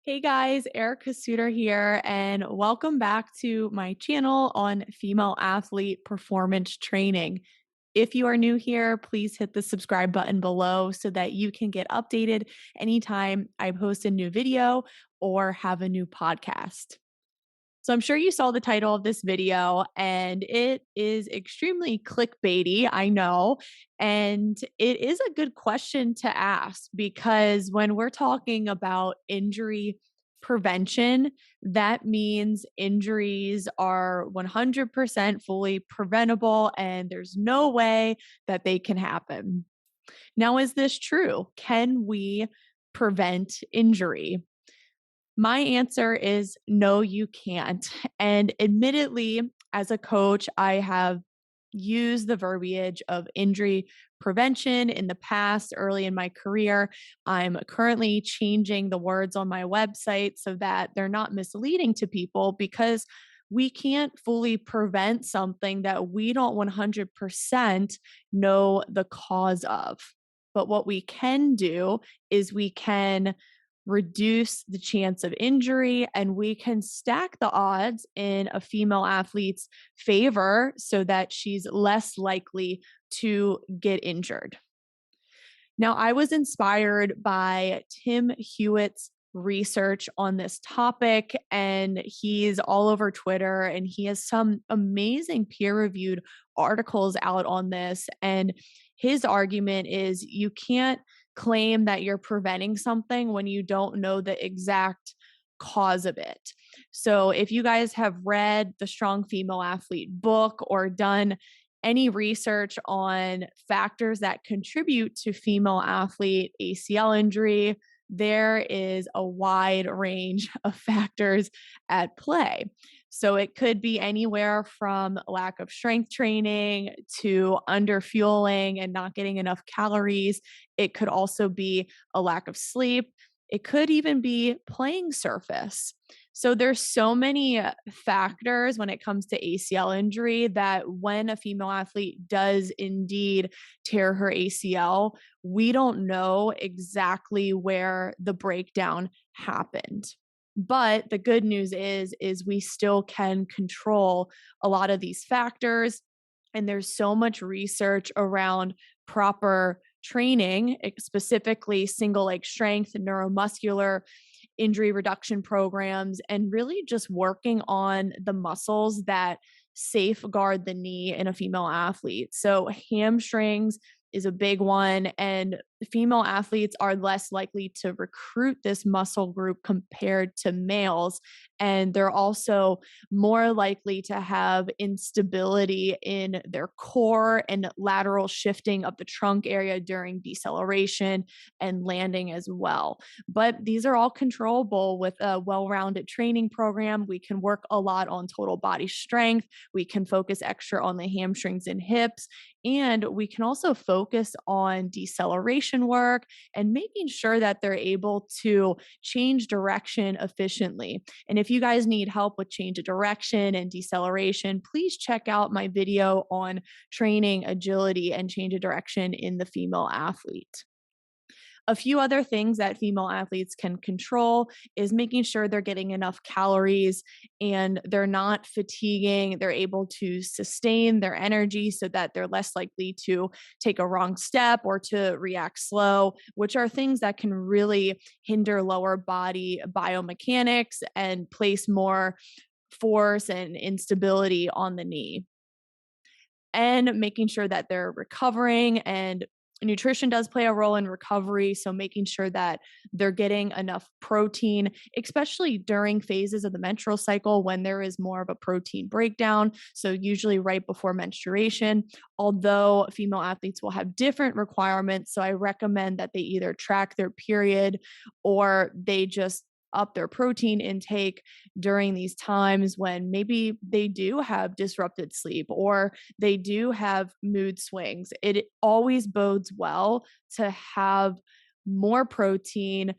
Hey guys, Erica Suter here, and welcome back to my channel on female athlete performance training. If you are new here, please hit the subscribe button below so that you can get updated anytime I post a new video or have a new podcast. So I'm sure you saw the title of this video and it is extremely clickbaity, I know. And it is a good question to ask because when we're talking about injury prevention, that means injuries are 100% fully preventable and there's no way that they can happen. Now, is this true? Can we prevent injury? My answer is no, you can't. And admittedly, as a coach, I have used the verbiage of injury prevention in the past, early in my career. I'm currently changing the words on my website so that they're not misleading to people because we can't fully prevent something that we don't 100% know the cause of. But what we can do is we can reduce the chance of injury and we can stack the odds in a female athlete's favor so that she's less likely to get injured. Now, I was inspired by Tim Hewitt's research on this topic, and he's all over Twitter and he has some amazing peer reviewed articles out on this. And his argument is you can't claim that you're preventing something when you don't know the exact cause of it. So, if you guys have read the Strong Female Athlete book or done any research on factors that contribute to female athlete ACL injury, there is a wide range of factors at play. So it could be anywhere from lack of strength training to underfueling and not getting enough calories. It could also be a lack of sleep. It could even be playing surface. So there's so many factors when it comes to ACL injury that when a female athlete does indeed tear her ACL, we don't know exactly where the breakdown happened. But the good news is we still can control a lot of these factors. And there's so much research around proper training, specifically single leg strength, neuromuscular injury reduction programs, and really just working on the muscles that safeguard the knee in a female athlete. So, hamstrings is a big one, and female athletes are less likely to recruit this muscle group compared to males. And they're also more likely to have instability in their core and lateral shifting of the trunk area during deceleration and landing as well. But these are all controllable with a well rounded training program. We can work a lot on total body strength. We can focus extra on the hamstrings and hips. And we can also focus on deceleration work and making sure that they're able to change direction efficiently. And if you guys need help with change of direction and deceleration, please check out my video on training agility and change of direction in the female athlete. A few other things that female athletes can control is making sure they're getting enough calories and they're not fatiguing. They're able to sustain their energy so that they're less likely to take a wrong step or to react slow, which are things that can really hinder lower body biomechanics and place more force and instability on the knee. And making sure that they're recovering, and nutrition does play a role in recovery. So making sure that they're getting enough protein, especially during phases of the menstrual cycle when there is more of a protein breakdown. So usually right before menstruation, although female athletes will have different requirements. So I recommend that they either track their period or they just up their protein intake during these times when maybe they do have disrupted sleep or they do have mood swings. It always bodes well to have more protein,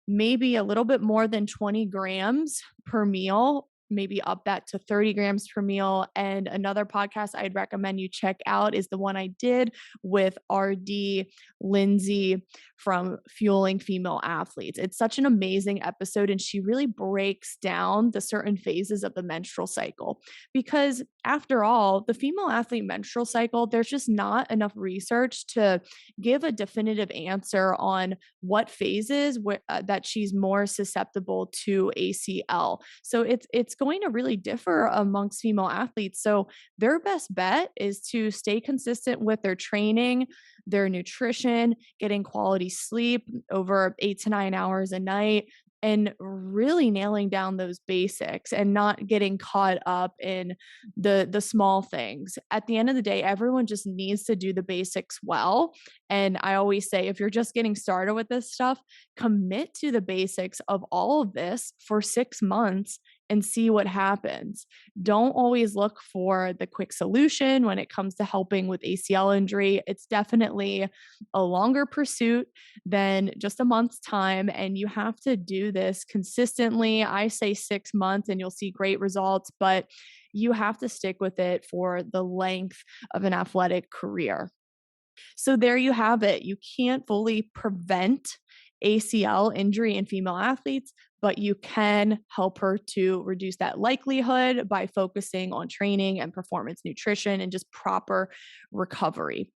maybe a little bit more than 20 grams per meal maybe up that to 30 grams per meal. And another podcast I'd recommend you check out is the one I did with RD Lindsay from Fueling Female Athletes. It's such an amazing episode, and she really breaks down the certain phases of the menstrual cycle. Because after all, the female athlete menstrual cycle, there's just not enough research to give a definitive answer on what phases that she's more susceptible to ACL. So it's going to really differ amongst female athletes. So their best bet is to stay consistent with their training, their nutrition, getting quality sleep over 8 to 9 hours a night, and really nailing down those basics and not getting caught up in the small things. At the end of the day, everyone just needs to do the basics well. And I always say, if you're just getting started with this stuff, commit to the basics of all of this for 6 months and see what happens. Don't always look for the quick solution when it comes to helping with ACL injury. It's definitely a longer pursuit than just a month's time, and you have to do this consistently. I say 6 months and you'll see great results, but you have to stick with it for the length of an athletic career. So there you have it. You can't fully prevent ACL injury in female athletes, but you can help her to reduce that likelihood by focusing on training and performance nutrition and just proper recovery.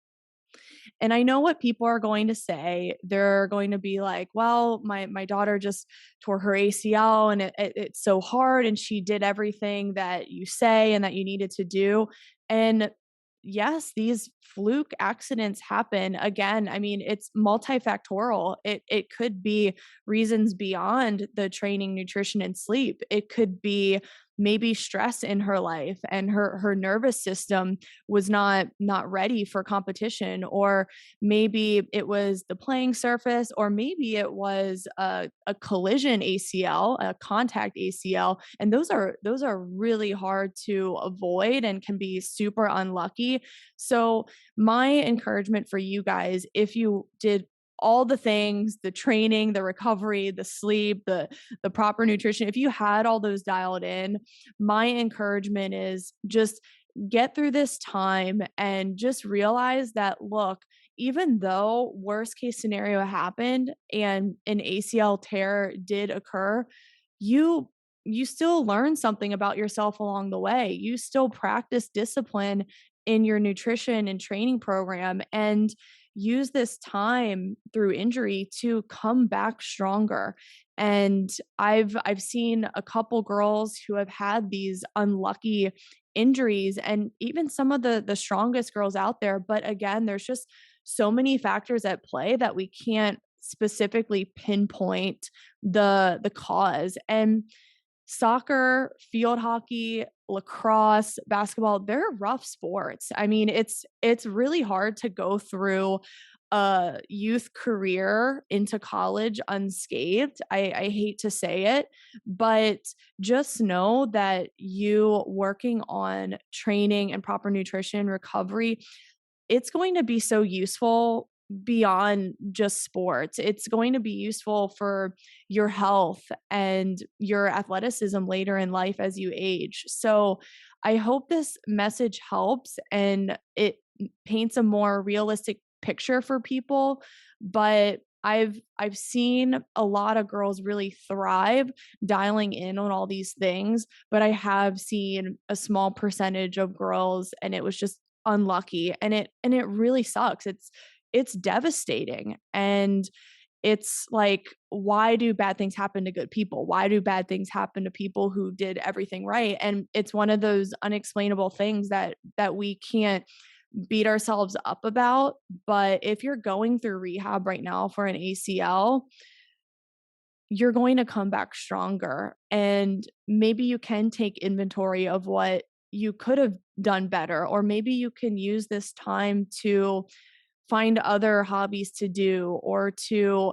And I know what people are going to say. They're going to be like, well, my daughter just tore her ACL and it's so hard, and she did everything that you say and that you needed to do. And yes, these fluke accidents happen. Again, I mean, it's multifactorial. It could be reasons beyond the training, nutrition, and sleep. It could be maybe stress in her life, and her nervous system was not ready for competition, or maybe it was the playing surface, or maybe it was a collision ACL, a contact ACL, and those are really hard to avoid and can be super unlucky. So my encouragement for you guys, if you did all the things, the training, the recovery, the sleep, the proper nutrition, if you had all those dialed in, my encouragement is just get through this time and just realize that, look, even though worst case scenario happened and an ACL tear did occur, you you still learn something about yourself along the way. You still practice discipline in your nutrition and training program, and use this time through injury to come back stronger. And I've seen a couple girls who have had these unlucky injuries, and even some of the strongest girls out there, but again, there's just so many factors at play that we can't specifically pinpoint the cause. And soccer, field hockey, lacrosse, basketball, they're rough sports. I mean, it's really hard to go through a youth career into college unscathed. I hate to say it, but just know that you working on training and proper nutrition recovery, it's going to be so useful beyond just sports. It's going to be useful for your health and your athleticism later in life as you age. So I hope this message helps and it paints a more realistic picture for people. But I've seen a lot of girls really thrive dialing in on all these things, but I have seen a small percentage of girls and it was just unlucky, and it really sucks. It's devastating, and it's like, why do bad things happen to good people? Why do bad things happen to people who did everything right? And it's one of those unexplainable things that we can't beat ourselves up about. But if you're going through rehab right now for an ACL, you're going to come back stronger, and maybe you can take inventory of what you could have done better, or maybe you can use this time to find other hobbies to do, or to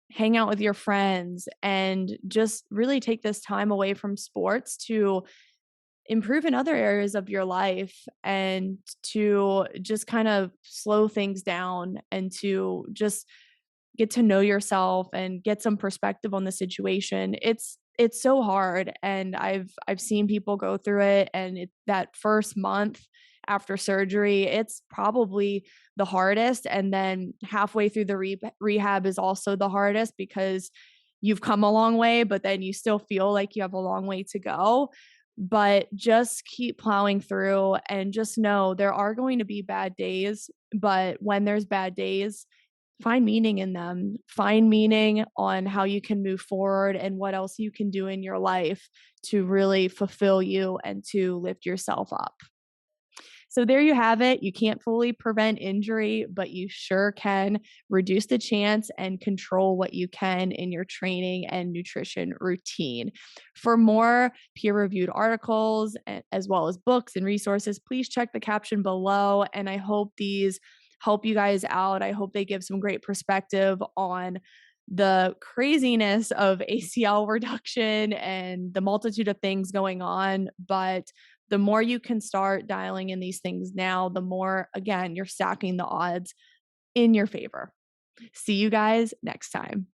hang out with your friends, and just really take this time away from sports to improve in other areas of your life, and to just kind of slow things down, and to just get to know yourself and get some perspective on the situation. it's so hard, and I've seen people go through it, and that first month after surgery, it's probably the hardest, and then halfway through the rehab is also the hardest because you've come a long way, but then you still feel like you have a long way to go. But just keep plowing through and just know there are going to be bad days, but when there's bad days, find meaning in them. Find meaning on how you can move forward and what else you can do in your life to really fulfill you and to lift yourself up. So there you have it. You can't fully prevent injury, but you sure can reduce the chance and control what you can in your training and nutrition routine. For more peer-reviewed articles as well as books and resources, please check the caption below. And I hope these help you guys out. I hope they give some great perspective on the craziness of ACL reduction and the multitude of things going on. But the more you can start dialing in these things now, the more, again, you're stacking the odds in your favor. See you guys next time.